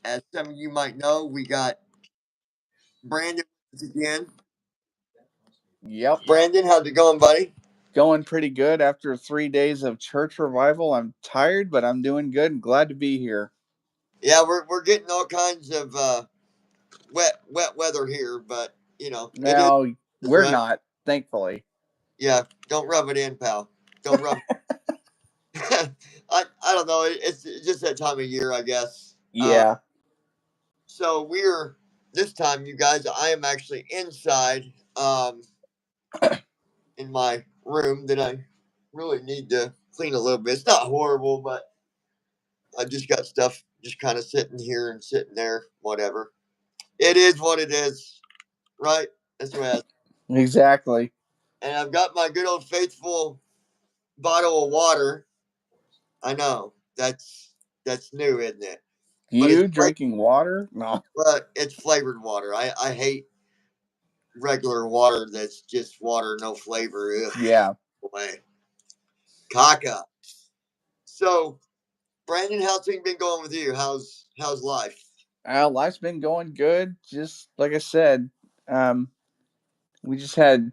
As some of you might know, we got Brandon once again. Yep. Brandon, how's it going, buddy? Going pretty good after 3 days of church revival. I'm tired, but I'm doing good and glad to be here. Yeah, we're getting all kinds of wet weather here, but it Now, is we're right. not, thankfully. Yeah, don't rub it in, pal. Don't rub. I don't know. It's just that time of year, I guess. Yeah. So we're this time, you guys. I am actually inside, in my room that I really need to clean a little bit. It's not horrible, but I just got stuff just kind of sitting here and sitting there. Whatever. It is what it is, right? That's what. Exactly. And I've got my good old faithful bottle of water. I know that's new, isn't it? But You drinking water? No. it's flavored water. I hate regular water that's just water, no flavor. Ugh, Yeah. boy. Caca. So, Brandon, how's things been going with you? How's life? Life's been going good. Just like I said, um, we just had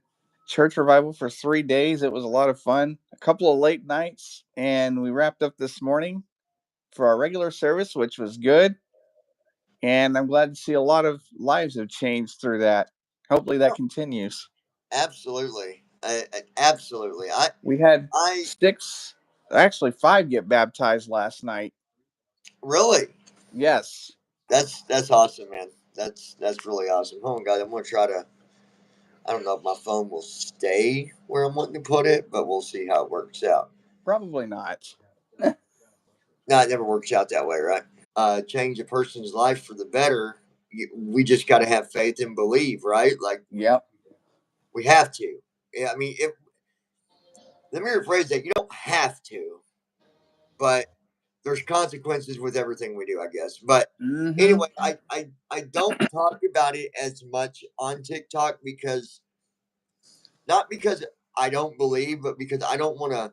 church revival for 3 days. It was a lot of fun. A couple of late nights, and we wrapped up this morning for our regular service, which was good. And I'm glad to see a lot of lives have changed through that. Hopefully that continues. Absolutely, absolutely. We had I six, actually five get baptized last night. really. Yes. That's awesome, man. That's really awesome. Oh my god, I'm gonna try to. I don't know if my phone will stay where I'm wanting to put it, but we'll see how it works out. Probably not. No, it never works out that way, right? Change a person's life for the better. We just got to have faith and believe, right? Like Yep. we have to. Yeah, I mean, let me rephrase that. You don't have to, but there's consequences with everything we do, I guess. But Mm-hmm. anyway, I don't talk about it as much on TikTok because not because I don't believe, but because I don't want to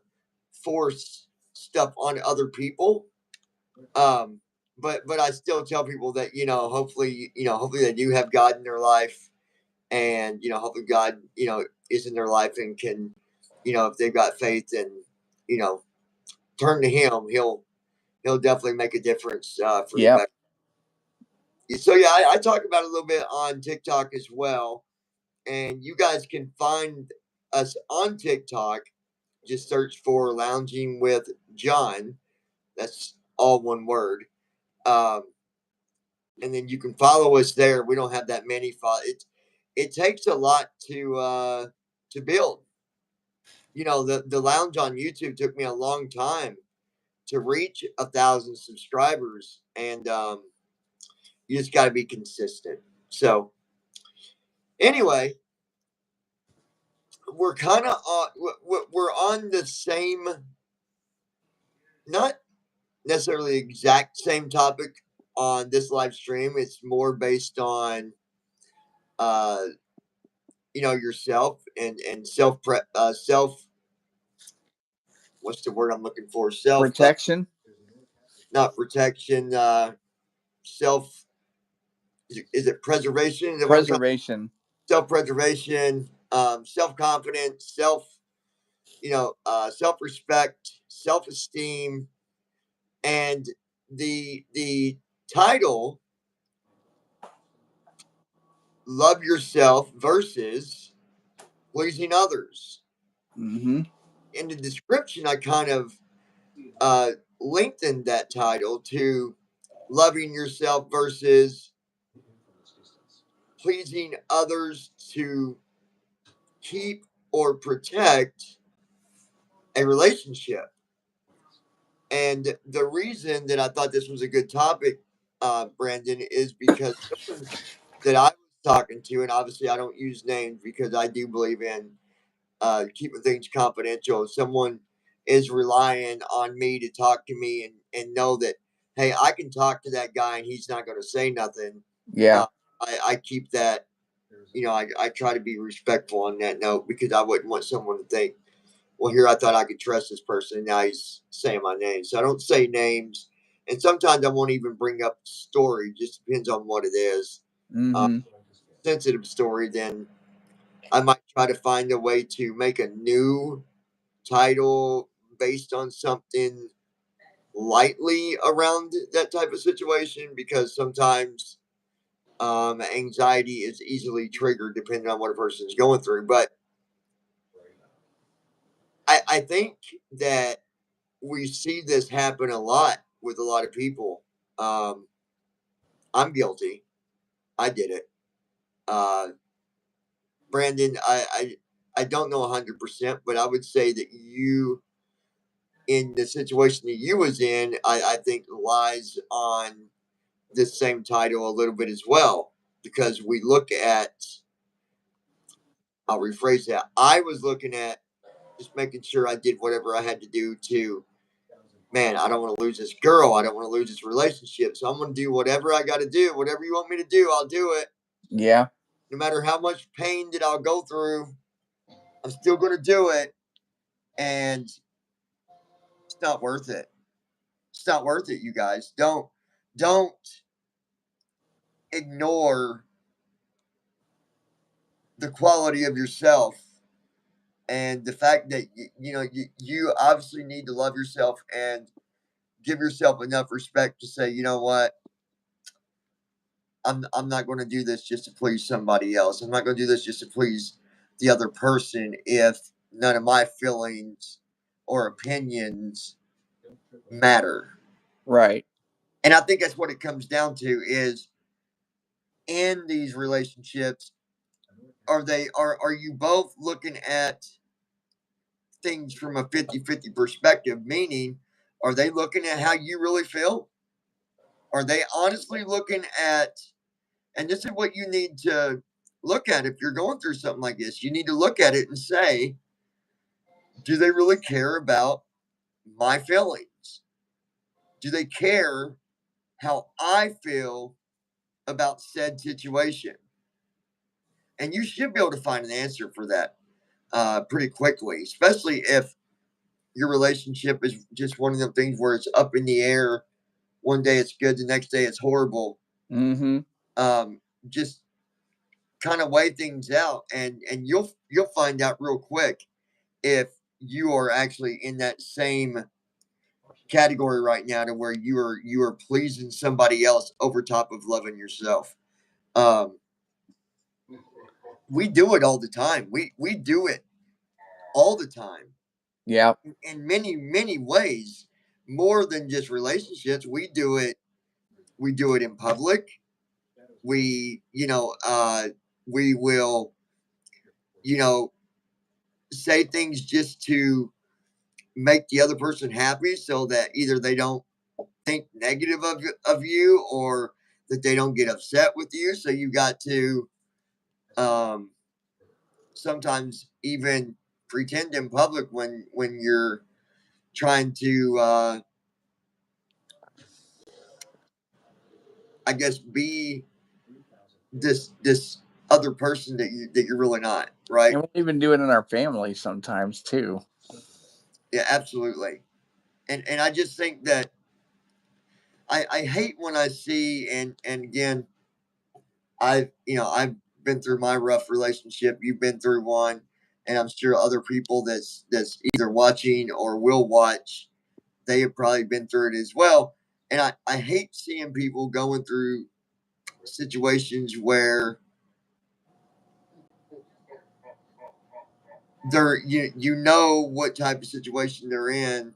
force stuff on other people. Um, but I still tell people that hopefully they do have God in their life, and hopefully God is in their life and can if they've got faith and you know turn to Him, He'll definitely make a difference for the Yep. better. So yeah, I talk about it a little bit on TikTok as well, and you guys can find us on TikTok. Just search for Lounging with John. That's all one word. Um, and then you can follow us there. We don't have that many follow. It takes a lot to build. The lounge on YouTube took me a long time to reach 1,000 subscribers, and you just got to be consistent. So anyway, we're kind of we're on the same, not necessarily exact same topic on this live stream. It's more based on uh yourself and self, what's the word I'm looking for, self, Protection. not protection, self, is it preservation, is that what I'm trying, Preservation. self preservation, self confidence, self respect, self esteem, and the title, love yourself versus pleasing others. Mm-hmm. In the description, I kind of uh, lengthened that title to loving yourself versus pleasing others to keep or protect a relationship. And the reason that I thought this was a good topic, Brandon, is because someone that I was talking to, and obviously I don't use names because I do believe in keeping things confidential. If someone is relying on me to talk to me and know that, hey, I can talk to that guy and he's not going to say nothing, Yeah. uh, I keep that, I try to be respectful on that note because I wouldn't want someone to think, well, here I thought I could trust this person. And now he's saying my name. So I don't say names. and sometimes I won't even bring up the story. Just depends on what it is. Mm-hmm. Sensitive story, then I might try to find a way to make a new title based on something lightly around that type of situation, because sometimes anxiety is easily triggered depending on what a person's going through. But I think that we see this happen a lot with a lot of people. Um, I'm guilty. I did it. Uh, Brandon, I don't know 100%, but I would say that you, in the situation that you was in, I think lies on this same title a little bit as well, because we look at, I'll rephrase that. I was looking at just making sure I did whatever I had to do to, man, I don't want to lose this girl. I don't want to lose this relationship. So I'm going to do whatever I got to do. Whatever you want me to do, I'll do it. Yeah. No matter how much pain that I'll go through, I'm still going to do it. And it's not worth it. It's not worth it, you guys. Don't ignore the quality of yourself and the fact that you obviously need to love yourself and give yourself enough respect to say, you know what, I'm not going to do this just to please somebody else. I'm not going to do this just to please the other person if none of my feelings or opinions matter. Right. And I think that's what it comes down to is, in these relationships, are you both looking at things from a 50-50 perspective, meaning are they looking at how you really feel? Are they honestly looking at, and this is what you need to look at if you're going through something like this, you need to look at it and say, do they really care about my feelings? Do they care how I feel about said situation? And you should be able to find an answer for that pretty quickly, especially if your relationship is just one of the things where it's up in the air. One day it's good, the next day it's horrible. Mm-hmm. Just kind of weigh things out, and you'll find out real quick if you are actually in that same category right now, to where you are pleasing somebody else over top of loving yourself. Um, we do it all the time. We do it all the time Yeah. in many ways, more than just relationships. We do it in public. We we will you know say things just to make the other person happy, so that either they don't think negative of you, or that they don't get upset with you. So you got to um, sometimes even pretend in public when you're trying to I guess be this other person that you're really not, right? And we even do it in our family sometimes too. Yeah, absolutely. And I just think that I hate when I see, and again, I've been through my rough relationship. You've been through one, and I'm sure other people that's either watching or will watch, they have probably been through it as well. And I hate seeing people going through situations where they're you know what type of situation they're in,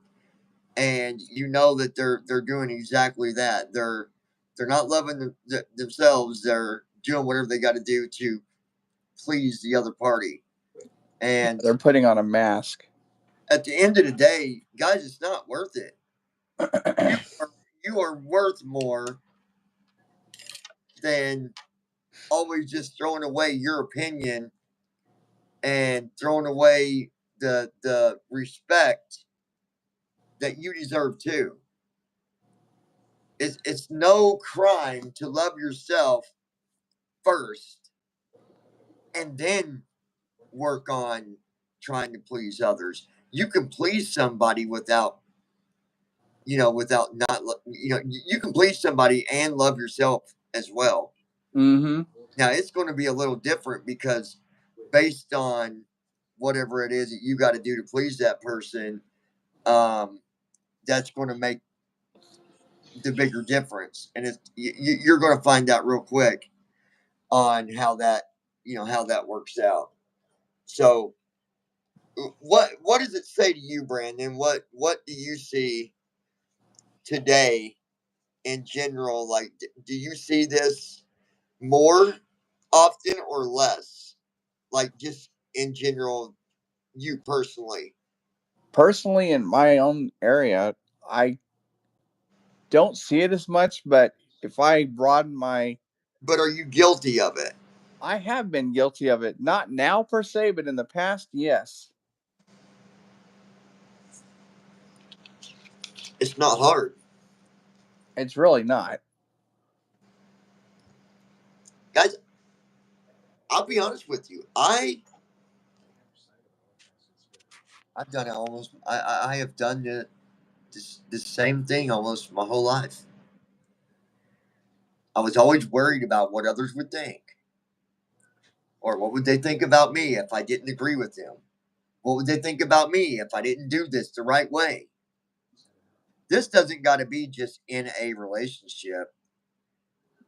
and you know that they're doing exactly that. They're not loving themselves. They're doing whatever they got to do to please the other party. And They're putting on a mask. at the end of the day, guys, it's not worth it. You are worth more than always just throwing away your opinion and throwing away the respect that you deserve too. It's no crime to love yourself first, and then work on trying to please others. You can please somebody without without not, you can please somebody and love yourself as well. Mm-hmm. Now, it's going to be a little different because based on whatever it is that you got to do to please that person, that's going to make the bigger difference. And you're going to find out real quick on how that works out. So what does it say to you, Brandon? What do you see today in general? Like, do you see this more often or less? Like, just in general, you personally. Personally, in my own area, I don't see it as much, but if I broaden my, But are you guilty of it? I have been guilty of it. Not now per se, but in the past, yes. It's not hard. It's really not. Guys, I'll be honest with you. I've done it almost. I have done the same thing almost my whole life. I was always worried about what others would think, or what would they think about me if I didn't agree with them. What would they think about me if I didn't do this the right way? This doesn't got to be just in a relationship.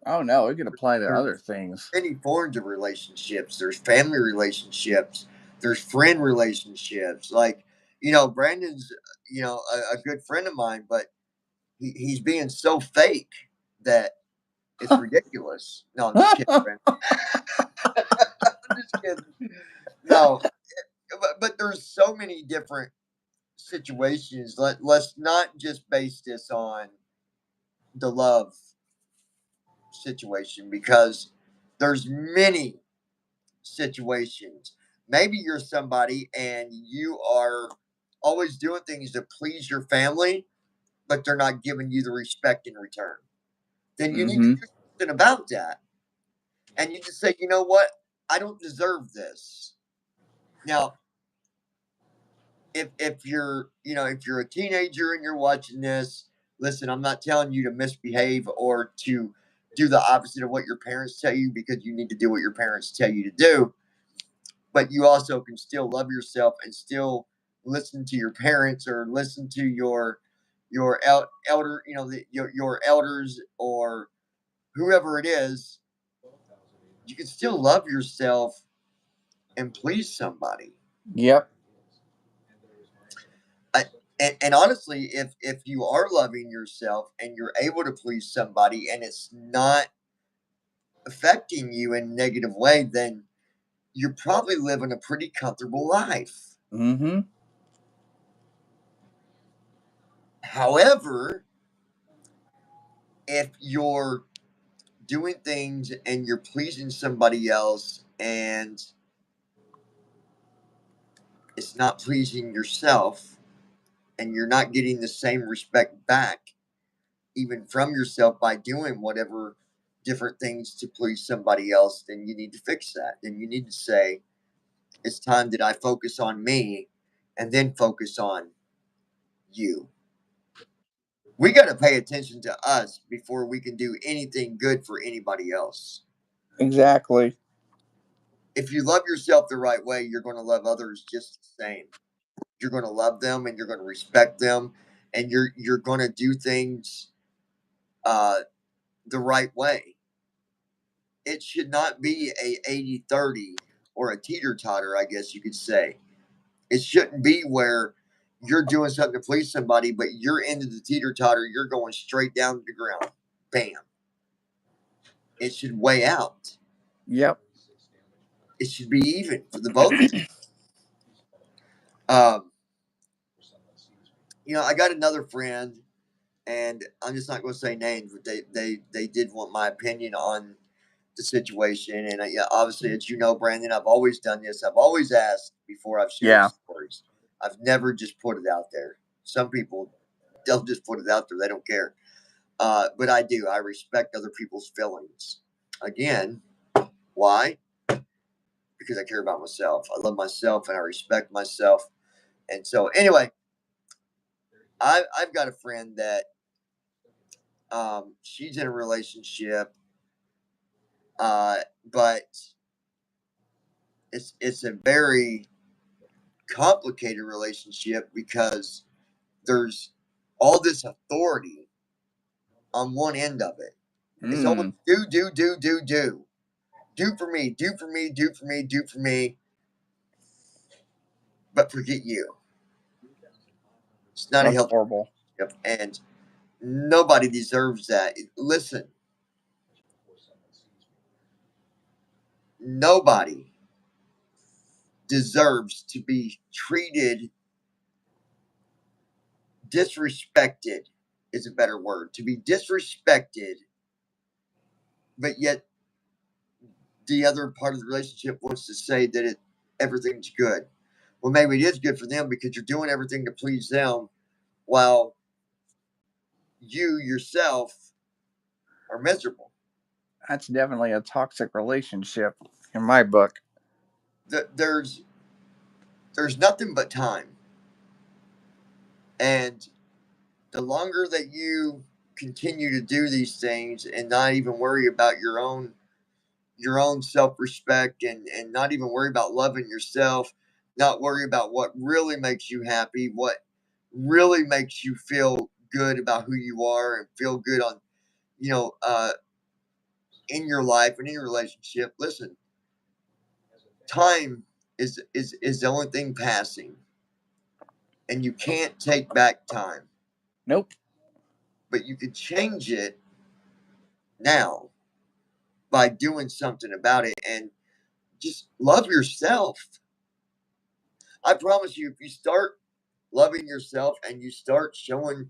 Oh no, it can apply to There's other things. many forms of relationships. There's family relationships. There's friend relationships. Like, Brandon's, a good friend of mine, but he's being so fake that it's ridiculous. No, I'm just kidding, Brandon. I'm just kidding. No, but there's so many different situations. Let's not just base this on the love situation, because there's many situations. Maybe you're somebody and you are always doing things to please your family, but they're not giving you the respect in return. Then you need to Mm-hmm. do something about that. And you just say, you know what? I don't deserve this. Now, if you're a teenager and you're watching this, listen, I'm not telling you to misbehave or to do the opposite of what your parents tell you, because you need to do what your parents tell you to do. But you also can still love yourself and still listen to your parents, or listen to your elder, your elders, or whoever it is. You can still love yourself and please somebody. Yep. And honestly, if you are loving yourself and you're able to please somebody and it's not affecting you in a negative way, then you're probably living a pretty comfortable life. Mm-hmm. However, if you're doing things and you're pleasing somebody else and it's not pleasing yourself, and you're not getting the same respect back, even from yourself, by doing whatever different things to please somebody else, then you need to fix that. Then you need to say, it's time that I focus on me and then focus on you. We got to pay attention to us before we can do anything good for anybody else. Exactly. If you love yourself the right way, you're going to love others just the same. You're going to love them and you're going to respect them, and you're going to do things the right way. It should not be a 80-30 or a teeter-totter, I guess you could say. It shouldn't be where you're doing something to please somebody, but you're into the teeter-totter, you're going straight down to the ground. Bam. It should weigh out. Yep. It should be even for the both of you. Um, I got another friend, and I'm just not going to say names, but they did want my opinion on the situation. And yeah, obviously, as you know, Brandon, I've always done this. I've always asked before I've shared Yeah. stories. I've never just put it out there. Some people, they'll just put it out there. They don't care. But I do. I respect other people's feelings. Again, why? Because I care about myself. I love myself and I respect myself. And so, anyway, I've got a friend that she's in a relationship, but it's a very complicated relationship because there's all this authority on one end of it. It's always do for me, do for me, do for me, do for me, but forget you. It's not a healthy horrible. relationship, and nobody deserves that. Listen, nobody deserves to be treated disrespected is a better word. To be disrespected, but yet the other part of the relationship wants to say that everything's good. Well, maybe it is good for them because you're doing everything to please them while you yourself are miserable. That's definitely a toxic relationship in my book. There's nothing but time. And the longer that you continue to do these things and not even worry about your own self-respect and not even worry about loving yourself, not worry about what really makes you happy, what really makes you feel good about who you are and feel good on, in your life and in your relationship. Listen, time is the only thing passing, and you can't take back time. Nope. But you can change it now by doing something about it and just love yourself. I promise you, if you start loving yourself and you start showing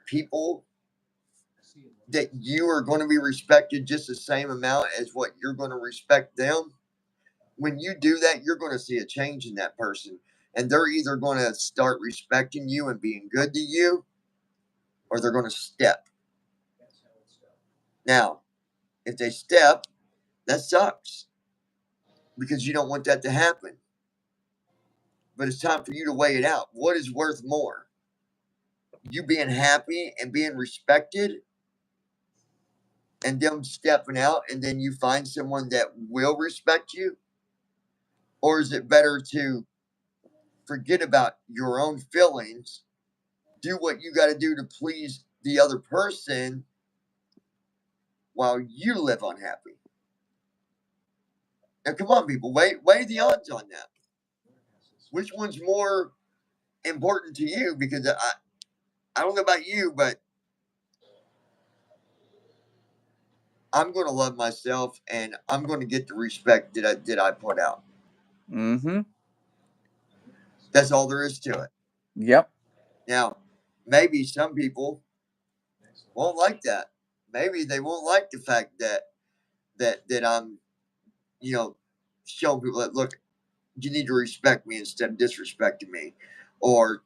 people that you are going to be respected just the same amount as what you're going to respect them, when you do that, you're going to see a change in that person. And they're either going to start respecting you and being good to you, or they're going to step. Now, if they step, that sucks because you don't want that to happen. But it's time for you to weigh it out. What is worth more? You being happy and being respected and them stepping out and then you find someone that will respect you? Or is it better to forget about your own feelings, do what you got to do to please the other person while you live unhappy? Now, come on, people, weigh the odds on that. Which one's more important to you? Because I don't know about you, but I'm going to love myself and I'm going to get the respect that I put out. Mm-hmm. That's all there is to it. Yep. Now, maybe some people won't like that. Maybe they won't like the fact that I'm, showing people that, look, you need to respect me instead of disrespecting me, or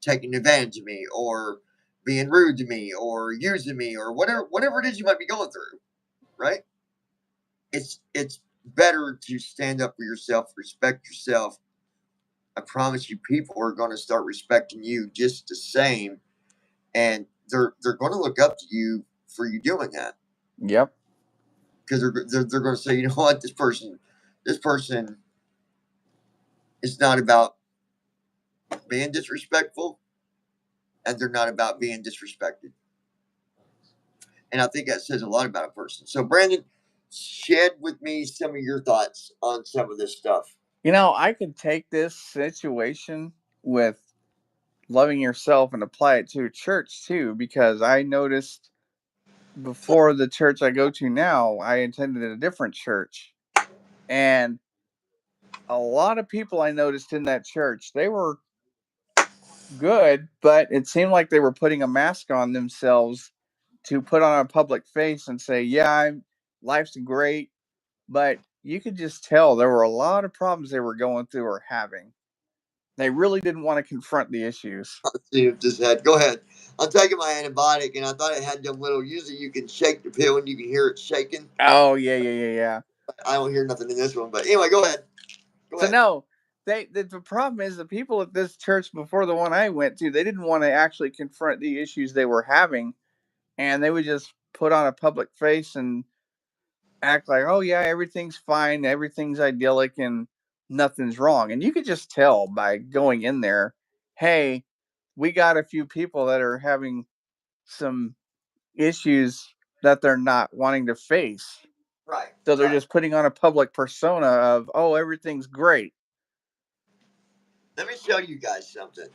taking advantage of me, or being rude to me, or using me, or whatever it is you might be going through. Right? It's better to stand up for yourself, respect yourself. I promise you, people are going to start respecting you just the same, and they're going to look up to you for you doing that. Yep. Because they're going to say, you know what, this person is not about being disrespectful, and they're not about being disrespected. And I think that says a lot about a person. So, Brandon, share with me some of your thoughts on some of this stuff. I could take this situation with loving yourself and apply it to church too, because I noticed before the church I go to now, I attended a different church. And a lot of people I noticed in that church, they were good, but it seemed like they were putting a mask on themselves to put on a public face and say, yeah, life's great. But you could just tell there were a lot of problems they were going through or having. They really didn't want to confront the issues. Let's see if this had. Go ahead. I'm taking my antibiotic, and I thought it had them little. Usually, you can shake the pill and you can hear it shaking. Oh, yeah. I don't hear nothing in this one, but anyway, go ahead. So no, the problem is the people at this church before the one I went to, they didn't want to actually confront the issues they were having, and they would just put on a public face and act like, oh yeah, everything's fine, everything's idyllic, and nothing's wrong. And you could just tell by going in there, hey, we got a few people that are having some issues that they're not wanting to face. Right. So they're right. just putting on a public persona of, oh, everything's great. Let me show you guys something.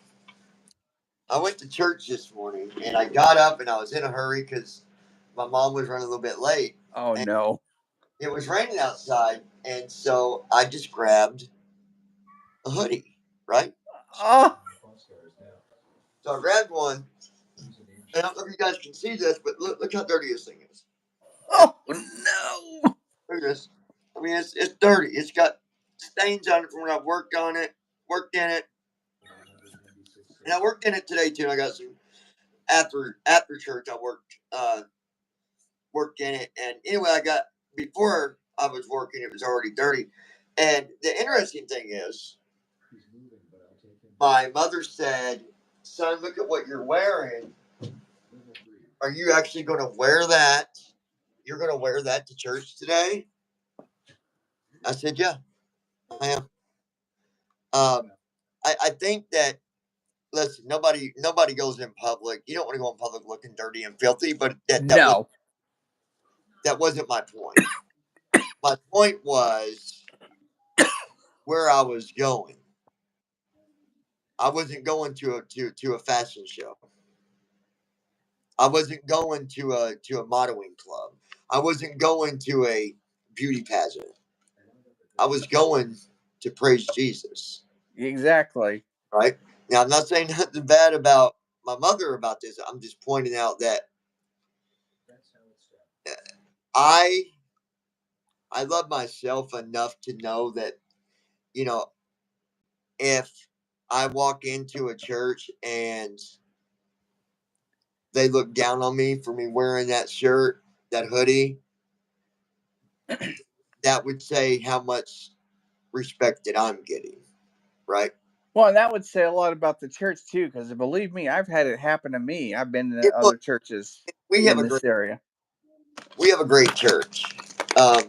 I went to church this morning and I got up and I was in a hurry because my mom was running a little bit late. Oh, and no. It was raining outside, and so I just grabbed a hoodie, right? Oh, So I grabbed one, and I don't know if you guys can see this, but look how dirty this thing is. oh no. Look at this. I mean, it's dirty. It's got stains on it from when I worked in it, and I worked in it today too. I got some after church. I worked in it, and anyway, I got before I was working, it was already dirty. And the interesting thing is, my mother said, "Son, look at what you're wearing. Are you actually going to wear that? You're going to wear that to church today?" I said, "Yeah, I am." I think that, listen, nobody goes in public. You don't want to go in public looking dirty and filthy, but No. that wasn't my point. My point was where I was going. I wasn't going to a fashion show. I wasn't going to a modeling club. I wasn't going to a beauty pageant. I was going to praise Jesus. Exactly. Right? Now, I'm not saying nothing bad about my mother about this. I'm just pointing out that I love myself enough to know that, you know, if I walk into a church and they look down on me for me wearing that shirt, that hoodie, that would say how much respect that I'm getting, right? Well, and that would say a lot about the church too, because believe me, I've had it happen to me. I've been to Look, other churches we have in a this area. great church, um,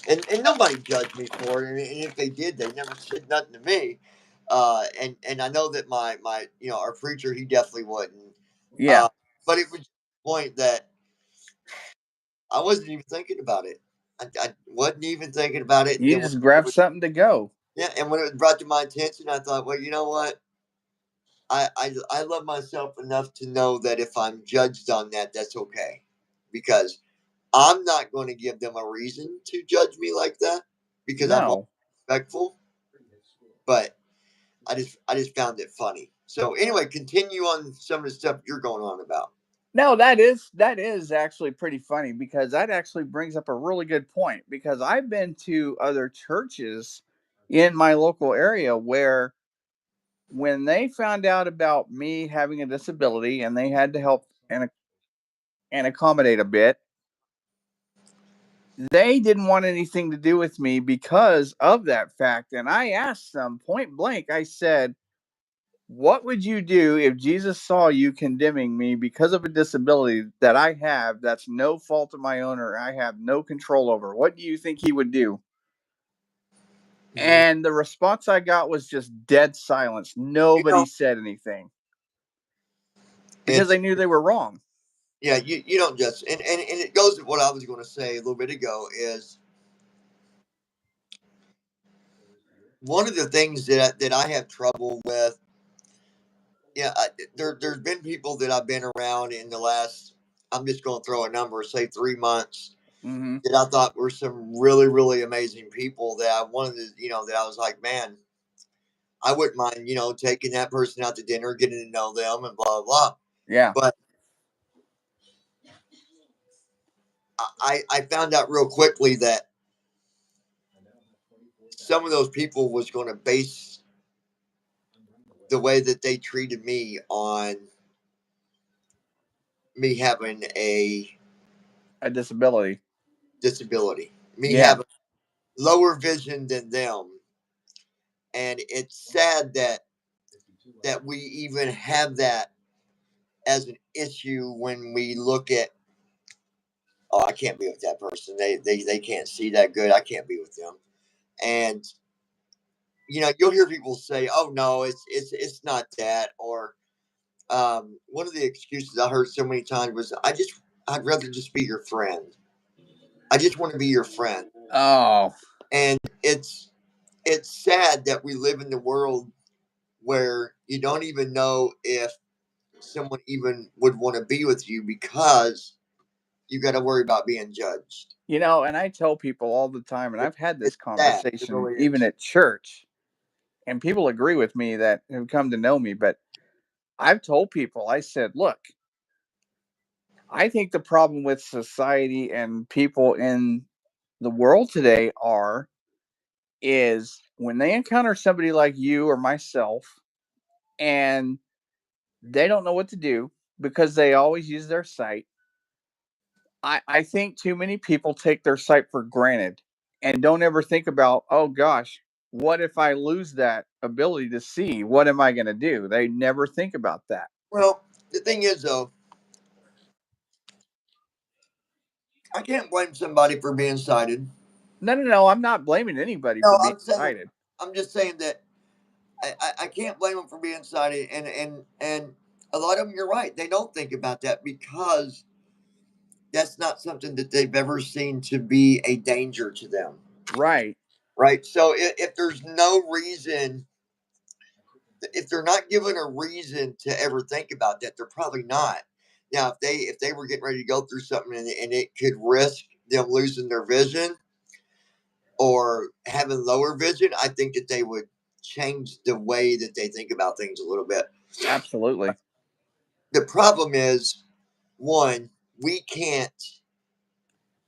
and nobody judged me for it. And if they did, they never said nothing to me. And I know that my our preacher, he definitely wouldn't. Yeah. But it was the point that I wasn't even thinking about it. I wasn't even thinking about it. And You then just grab something to go. and when it was brought to my attention, I thought, well, you know what? I love myself enough to know that if I'm judged on that, that's okay, because I'm not going to give them a reason to judge me like that, because I'm No. respectful. But I just found it funny. So anyway, continue on some of the stuff you're going on about. No, that is actually pretty funny because that actually brings up a really good point because I've been to other churches in my local area where when they found out about me having a disability and they had to help and accommodate a bit, they didn't want anything to do with me because of that fact. And I asked them point blank, I said, what would you do if Jesus saw you condemning me because of a disability that I have that's no fault of my own or I have no control over? What do you think he would do? And the response I got was just dead silence. You Nobody know, said anything because it's they knew they were wrong. yeah, you don't just and it goes to what I was going to say a little bit ago is one of the things that I have trouble with. Yeah, there's been people that I've been around in the last. I'm just going to throw a number, say 3 months, Mm-hmm. that I thought were some really really amazing people that I wanted to, that I was like, man, I wouldn't mind, taking that person out to dinner, getting to know them, and blah blah blah. Yeah. But I found out real quickly that some of those people was going to base the way that they treated me on me having A disability. disability, me Yeah. having lower vision than them, And it's sad that we even have that as an issue when we look at, oh, I can't be with that person. They can't see that good. I can't be with them. And you'll hear people say, "Oh no, it's not that," or one of the excuses I heard so many times was, I'd rather just be your friend. I just want to be your friend." Oh, And it's sad that we live in the world where you don't even know if someone even would want to be with you because you got to worry about being judged. and I tell people all the time, and I've had this It's sad. It conversation really even is. at church, and people agree with me that have come to know me, but I've told people, I said, look, I think the problem with society and people in the world today is when they encounter somebody like you or myself and they don't know what to do because they always use their sight. I think too many people take their sight for granted and don't ever think about, oh gosh, what if I lose that ability to see? What am I going to do? They never think about that. Well, the thing is, though, I can't blame somebody for being sighted. No. I'm not blaming anybody No, for being sighted. I'm just saying that I can't blame them for being sighted, and a lot of them, you're right, they don't think about that because that's not something that they've ever seen to be a danger to them. Right. Right. So if there's no reason, if they're not given a reason to ever think about that, they're probably not. Now, if they were getting ready to go through something and it could risk them losing their vision or having lower vision, I think that they would change the way that they think about things a little bit. Absolutely. The problem is, one, we can't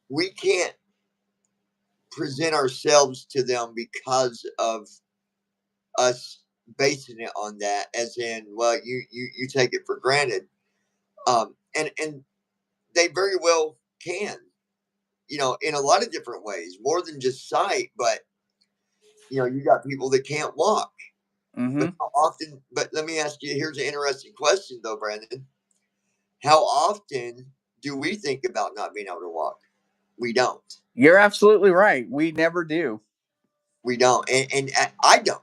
we can't present ourselves to them because of us basing it on that, as in, well, you take it for granted. And they very well can, in a lot of different ways, more than just sight. But you got people that can't walk. But Mm-hmm. how often? But let me ask you. Here's an interesting question, though, Brandon. How often do we think about not being able to walk? We don't. You're absolutely right. We never do. We don't. And I don't.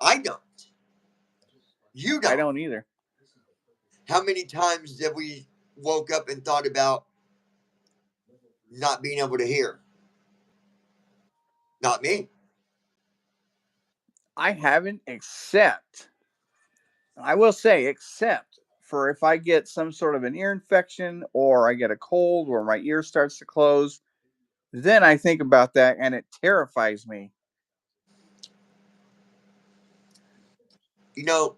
I don't. You I don't. don't either. How many times have we woke up and thought about not being able to hear? Not me. I haven't, I will say, except for if I get some sort of an ear infection or I get a cold or my ear starts to close, then I think about that and it terrifies me. You know,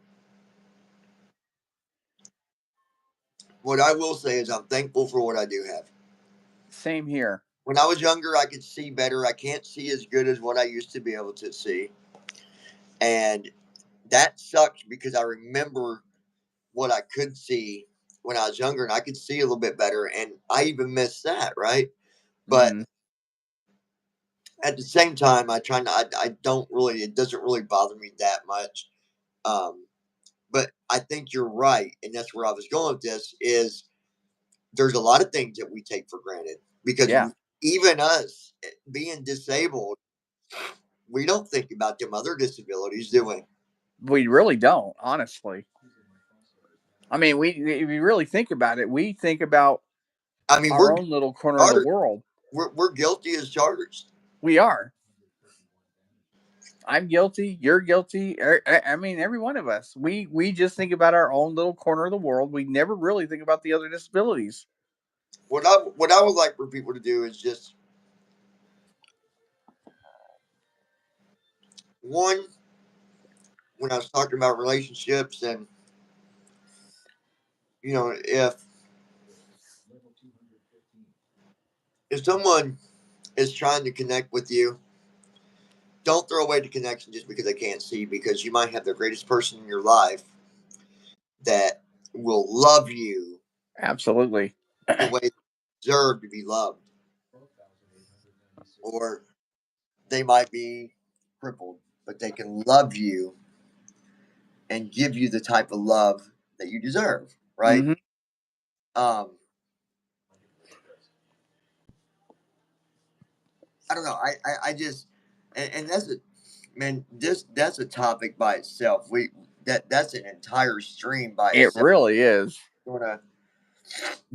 what I will say is I'm thankful for what I do have. Same here. When I was younger, I could see better. I can't see as good as what I used to be able to see. And that sucks because I remember what I could see when I was younger and I could see a little bit better. And I even miss that, right? But Mm-hmm. at the same time, I don't really, it doesn't really bother me that much. Um, but I think you're right. And that's where I was going with this is there's a lot of things that we take for granted because Yeah, even us being disabled, we don't think about them other disabilities, do we? we really don't, honestly. I mean, if you really think about it, we think about I mean, our own little corner of the charged. world. We're guilty as charged. We are. I'm guilty. You're guilty. I mean, every one of us. We just think about our own little corner of the world. We never really think about the other disabilities. What I would like for people to do is just one, when I was talking about relationships, and if someone is trying to connect with you, don't throw away the connection just because they can't see, because you might have the greatest person in your life that will love you Absolutely. the way they deserve to be loved, or they might be crippled, but they can love you and give you the type of love that you deserve, right? Mm-hmm. I don't know. I just, and that's a, man, that's a topic by itself. That's an entire stream by It itself. really is. We're gonna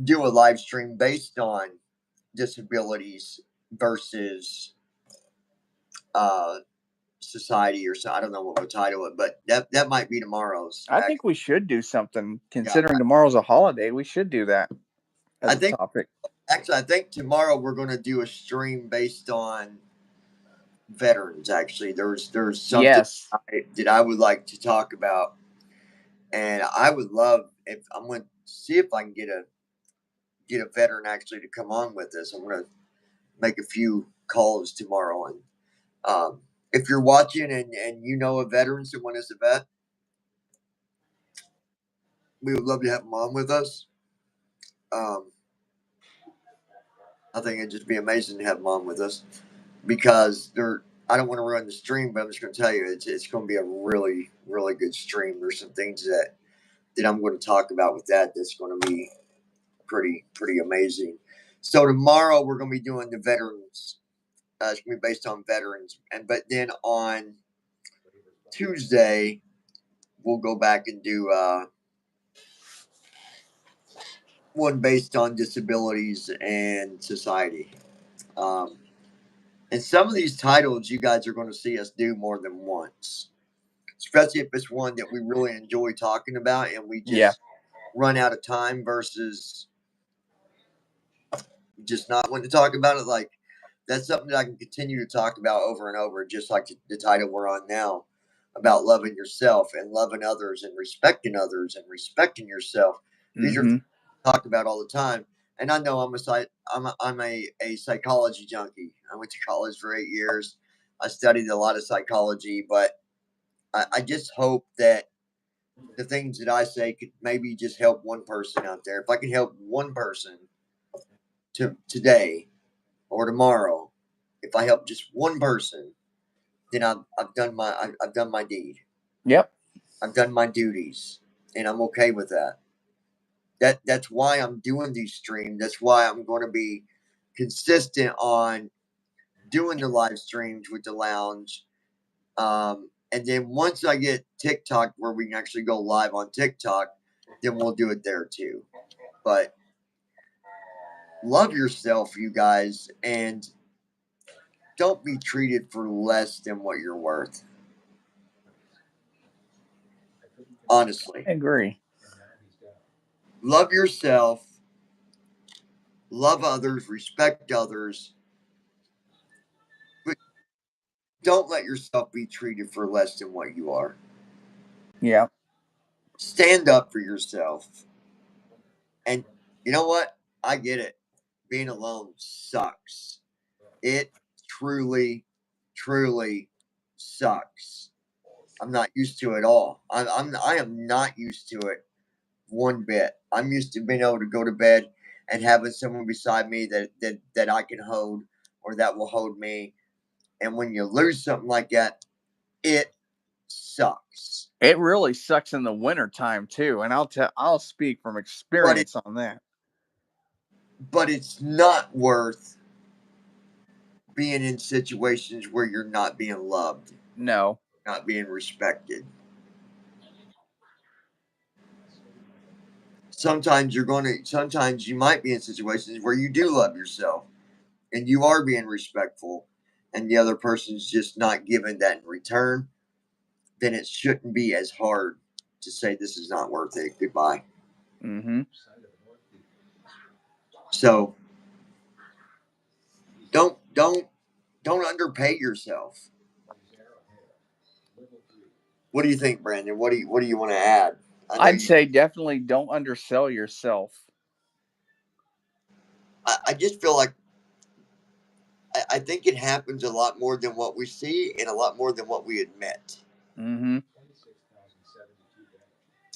do a live stream based on disabilities versus uh society, or so. I don't know what we'll title it, but that might be tomorrow's. I think we should do something. Yeah, Considering tomorrow's a holiday, we should do that I as a think topic. actually I think tomorrow we're going to do a stream based on veterans. Actually, there's something Yes. that I would like to talk about, and I would love if I'm going to see if I can get a veteran actually to come on with us. I'm going to make a few calls tomorrow, and if you're watching and you know a veteran, someone is a vet, we would love to have them on with us. Um, I think it'd just be amazing to have them on with us because they're. I don't want to run the stream, but I'm just going to tell you it's going to be a really really good stream. There's some things that I'm going to talk about with that that's going to be pretty amazing. So tomorrow we're going to be doing the veterans. It's going to be based on veterans, but then on Tuesday we'll go back and do one based on disabilities and society. Um, and some of these titles you guys are going to see us do more than once, especially if it's one that we really enjoy talking about and we Yeah. just run out of time versus just not wanting to talk about it. Like, that's something that I can continue to talk about over and over, just like the title we're on now about loving yourself and loving others and respecting yourself. These are Mm-hmm. things I talk about all the time. And I know I'm a psychology junkie. I went to college for 8 years. I studied a lot of psychology, but I just hope that the things that I say could maybe just help one person out there. If I can help one person today or tomorrow, if I help just one person, then I've done my deed. Yep. I've done my duties, and I'm okay with that. That's why I'm doing these streams. That's why I'm going to be consistent on doing the live streams with the lounge. And then once I get TikTok where we can actually go live on TikTok, then we'll do it there too. But love yourself, you guys, and don't be treated for less than what you're worth. Honestly, I agree. love yourself, love others, respect others, but don't let yourself be treated for less than what you are. Yeah. Stand up for yourself. And you know what? I get it. Being alone sucks. It truly sucks. I'm not used to it at all. I am not used to it one bit. I'm used to being able to go to bed and having someone beside me that I can hold or that will hold me. And when you lose something like that, it sucks. It really sucks in the wintertime too, and I'll speak from But experience on that. it's not worth being in situations where you're not being loved, No. not being respected. Sometimes you might be in situations where you do love yourself and you are being respectful and the other person's just not giving that in return, then it shouldn't be as hard to say this is not worth it. Goodbye. Mm-hmm. So don't underpay yourself. What do you think, Brandon? What do you want to add? I'd say definitely don't undersell yourself. I just feel like I think it happens a lot more than what we see and a lot more than what we admit. Mm-hmm.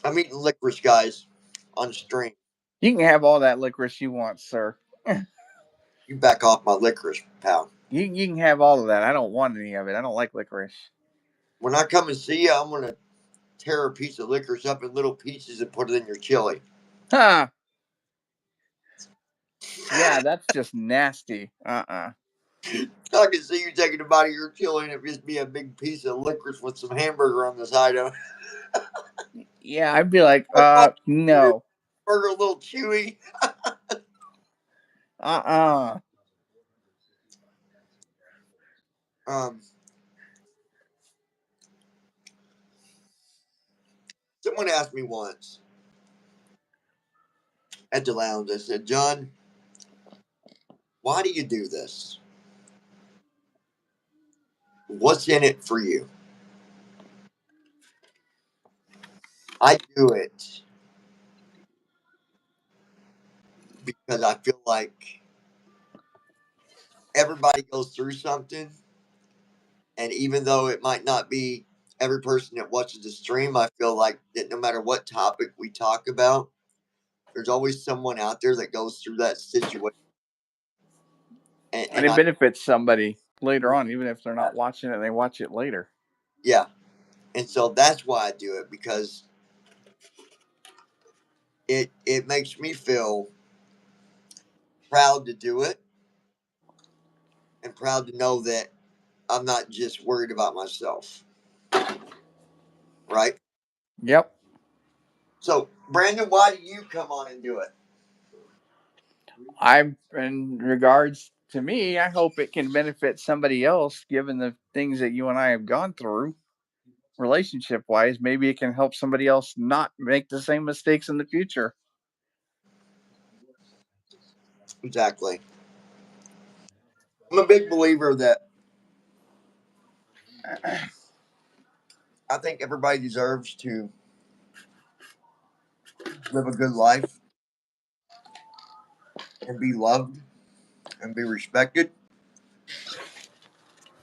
I'm eating licorice, guys, on stream. You can have all that licorice you want, sir. You back off my licorice, pal. You can have all of that. I don't want any of it. I don't like licorice. When I come and see you, I'm gonna tear a piece of licorice up in little pieces and put it in your chili. Huh. Yeah, that's just nasty. I can see you taking a bite of your chili and it just be a big piece of licorice with some hamburger on the side of it. Yeah, I'd be like, no. Burger a little chewy. Someone asked me once at the lounge, I said, John, why do you do this? What's in it for you? I do it because I feel like everybody goes through something. And even though it might not be every person that watches the stream, I feel like that no matter what topic we talk about, there's always someone out there that goes through that situation. And it benefits somebody later on, even if they're not watching it, they watch it later. Yeah. And so that's why I do it, because it makes me feel proud to do it and proud to know that I'm not just worried about myself. Right? Yep. So, Brandon, why do you come on and do it? In regards to me, I hope it can benefit somebody else, given the things that you and I have gone through, relationship wise. Maybe it can help somebody else not make the same mistakes in the future. Exactly. I'm a big believer that I think everybody deserves to live a good life and be loved and be respected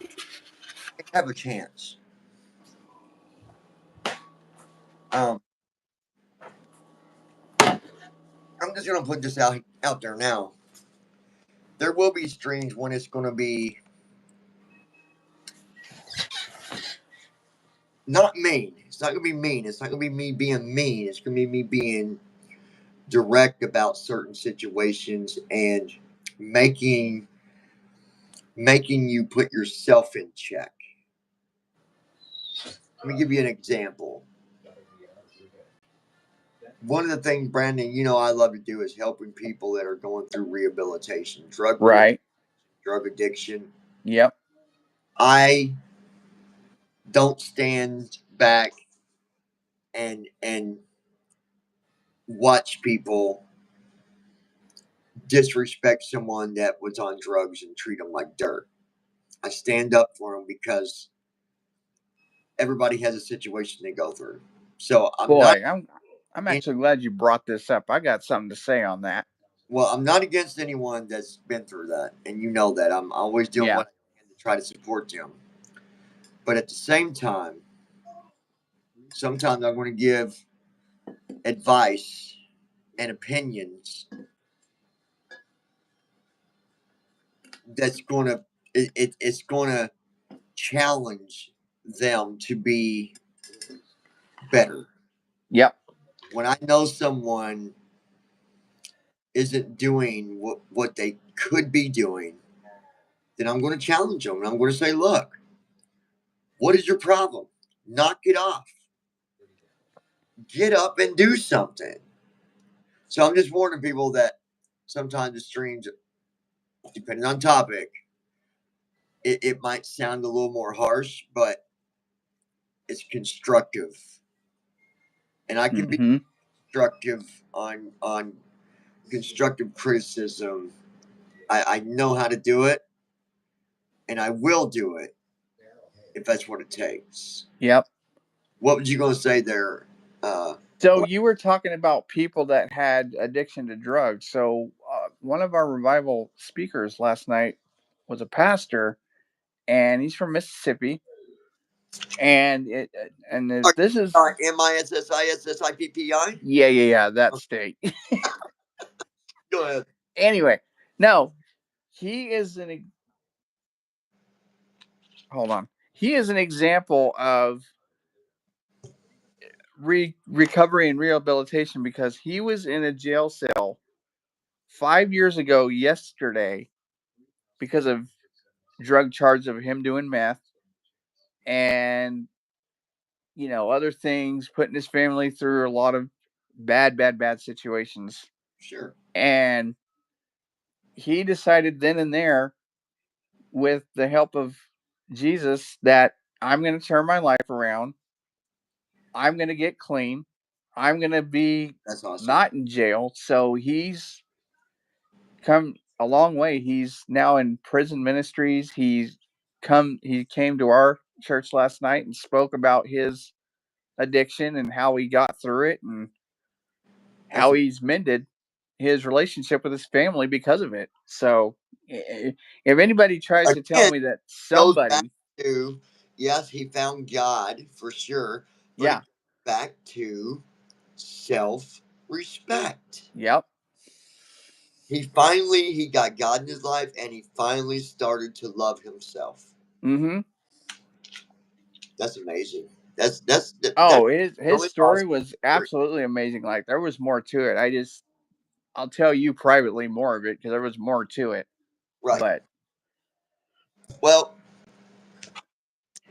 and have a chance. I'm just gonna put this out there now. There will be streams when it's gonna be not mean. It's not gonna be mean. It's not gonna be me being mean. It's gonna be me being direct about certain situations and making you put yourself in check. Let me give you an example. One of the things, Brandon, I love to do is helping people that are going through rehabilitation, drug addiction. Yep. I don't stand back and watch people disrespect someone that was on drugs and treat them like dirt. I stand up for them because everybody has a situation they go through. So I'm actually glad you brought this up. I got something to say on that. Well, I'm not against anyone that's been through that, and you know that. I'm always doing what I can to try to support them. But at the same time, sometimes I'm going to give advice and opinions that's going to it's going to challenge them to be better. Yep. When I know someone isn't doing what they could be doing, then I'm going to challenge them. And I'm going to say, look, what is your problem? Knock it off. Get up and do something. So I'm just warning people that sometimes the streams, depending on topic, it might sound a little more harsh, but it's constructive. And I can be constructive on constructive criticism. I know how to do it, and I will do it if that's what it takes. Yep. What was you going to say there? So you were talking about people that had addiction to drugs. So one of our revival speakers last night was a pastor, and he's from Mississippi. And this is MISSISSIPPI? Yeah, that state. Go ahead. Anyway, no, he is hold on. He is an example of recovery and rehabilitation because he was in a jail cell 5 years ago yesterday because of drug charges of him doing meth and other things, putting his family through a lot of bad situations. Sure. And he decided then and there, with the help of Jesus, that I'm going to turn my life around. I'm going to get clean. I'm going to be That's awesome. not in jail. So he's come a long way. He's now in prison ministries. He came to our church last night and spoke about his addiction and how he got through it and how he's mended his relationship with his family because of it. So if anybody tries to tell me that somebody yes, he found God for sure, but yeah, back to self-respect. Yep. He got God in his life, and he finally started to love himself. Mm-hmm. That's amazing. His story was absolutely amazing. Like, there was more to it. I'll tell you privately more of it because there was more to it. Right. But well,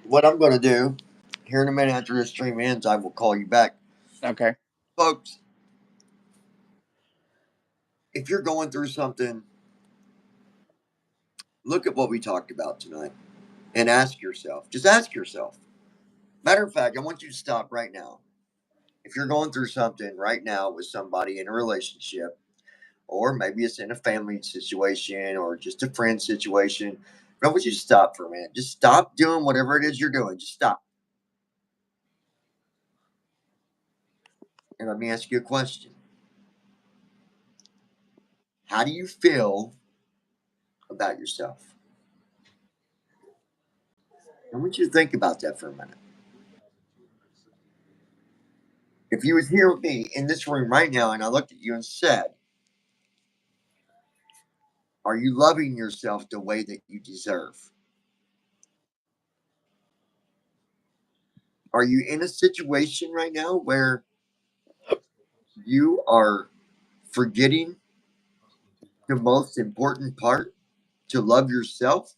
what I'm going to do here in a minute after this stream ends, I will call you back. Okay. Folks, if you're going through something, look at what we talked about tonight and ask yourself. Just ask yourself. Matter of fact, I want you to stop right now. If you're going through something right now with somebody in a relationship, or maybe it's in a family situation or just a friend situation, I want you to stop for a minute. Just stop doing whatever it is you're doing. Just stop. And let me ask you a question. How do you feel about yourself? I want you to think about that for a minute. If you was here with me in this room right now and I looked at you and said, are you loving yourself the way that you deserve? Are you in a situation right now where you are forgetting the most important part, to love yourself,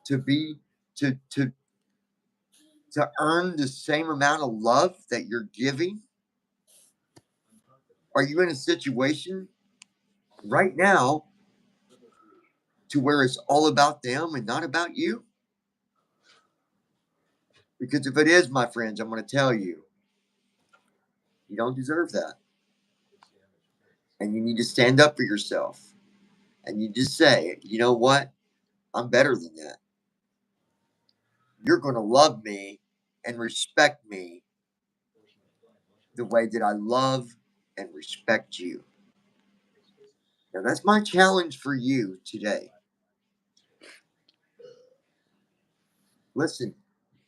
to be to earn the same amount of love that you're giving? Are you in a situation right now to where it's all about them and not about you? Because if it is, my friends, I'm going to tell you, you don't deserve that. And you need to stand up for yourself. And you just say, you know what? I'm better than that. You're going to love me and respect me the way that I love and respect you. Now, that's my challenge for you today. Listen,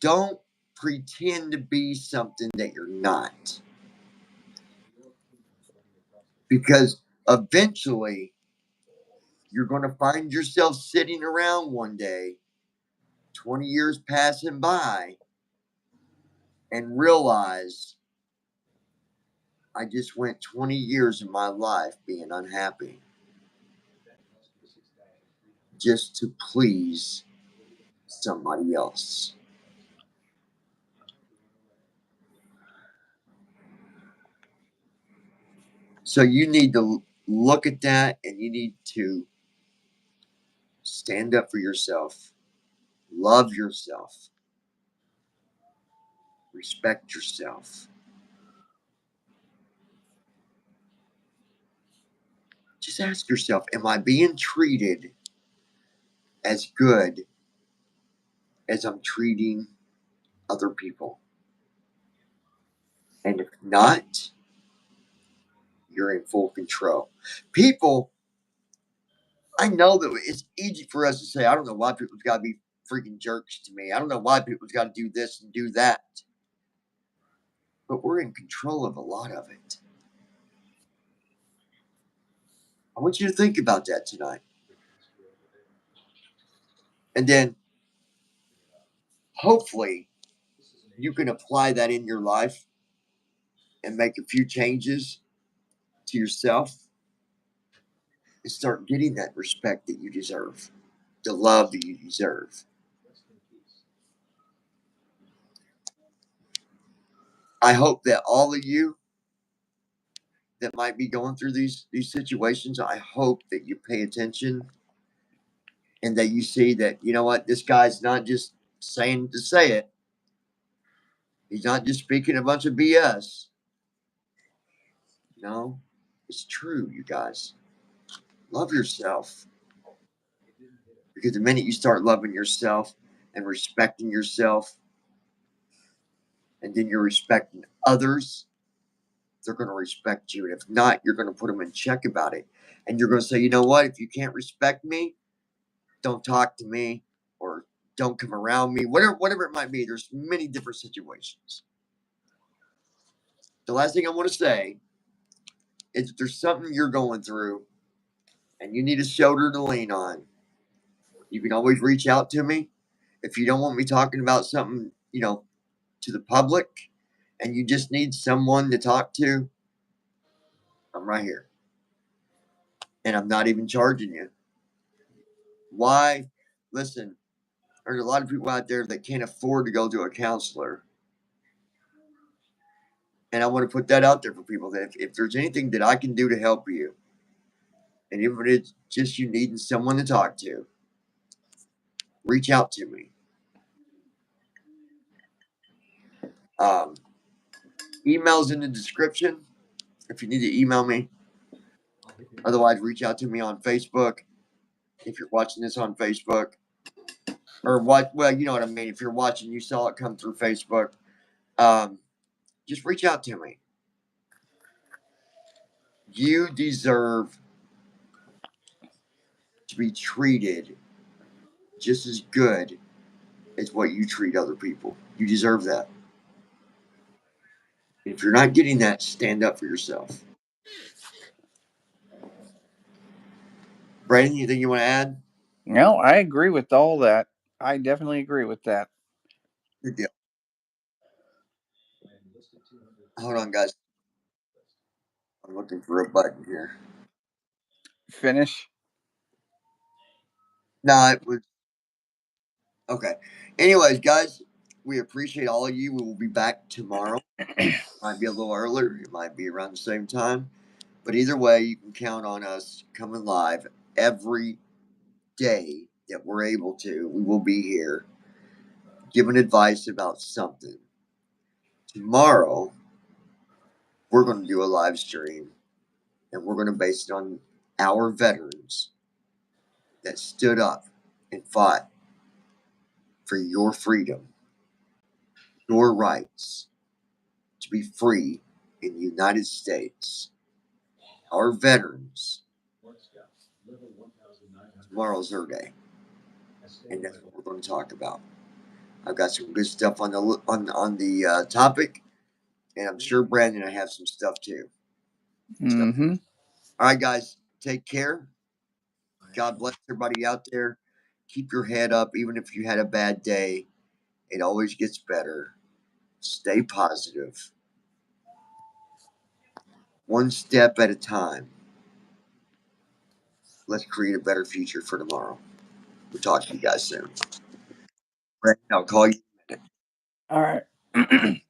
don't pretend to be something that you're not. Because eventually, you're going to find yourself sitting around one day, 20 years passing by, and realize I just went 20 years of my life being unhappy just to please somebody else. So you need to look at that and you need to stand up for yourself, love yourself, respect yourself. Just ask yourself, am I being treated as good as I'm treating other people? And if not, you're in full control. People, I know that it's easy for us to say, I don't know why people's got to be freaking jerks to me. I don't know why people's got to do this and do that. But we're in control of a lot of it. I want you to think about that tonight. And then hopefully you can apply that in your life and make a few changes to yourself and start getting that respect that you deserve, the love that you deserve. I hope that all of you that might be going through these situations, I hope that you pay attention and that you see that, you know what, this guy's not just saying to say it. He's not just speaking a bunch of BS. No, it's true, you guys. Love yourself. Because the minute you start loving yourself and respecting yourself, and then you're respecting others, they're going to respect you. And if not, you're going to put them in check about it. And you're going to say, you know what? If you can't respect me, don't talk to me or don't come around me, whatever it might be. There's many different situations. The last thing I want to say is if there's something you're going through and you need a shoulder to lean on, you can always reach out to me. If you don't want me talking about something, to the public and you just need someone to talk to, I'm right here. And I'm not even charging you. Why? Listen, there's a lot of people out there that can't afford to go to a counselor. And I want to put that out there for people that if there's anything that I can do to help you, and if it's just you needing someone to talk to, reach out to me. Email's in the description if you need to email me. Otherwise, reach out to me on Facebook if you're watching this on Facebook. Or what? Well, you know what I mean. If you're watching, you saw it come through Facebook. Just reach out to me. You deserve to be treated just as good as what you treat other people. You deserve that. If you're not getting that, stand up for yourself. Brandon, anything you want to add? No, I agree with all that. I definitely agree with that. Good deal. Hold on, guys. I'm looking for a button here. Finish. No, it was okay. Anyways, guys, we appreciate all of you. We will be back tomorrow. Might be a little earlier. It might be around the same time. But either way, you can count on us coming live every day that we're able to. We will be here giving advice about something. Tomorrow, we're going to do a live stream and we're going to base it on our veterans that stood up and fought for your freedom, your rights to be free in the United States. Our veterans. Tomorrow's their day, and that's what we're going to talk about. I've got some good stuff on the topic, and I'm sure Brandon and I have some stuff too. Mm-hmm. All right, guys, take care. God bless everybody out there. Keep your head up, even if you had a bad day. It always gets better. Stay positive. One step at a time. Let's create a better future for tomorrow. We'll talk to you guys soon. Brandon, I'll call you in a minute. All right.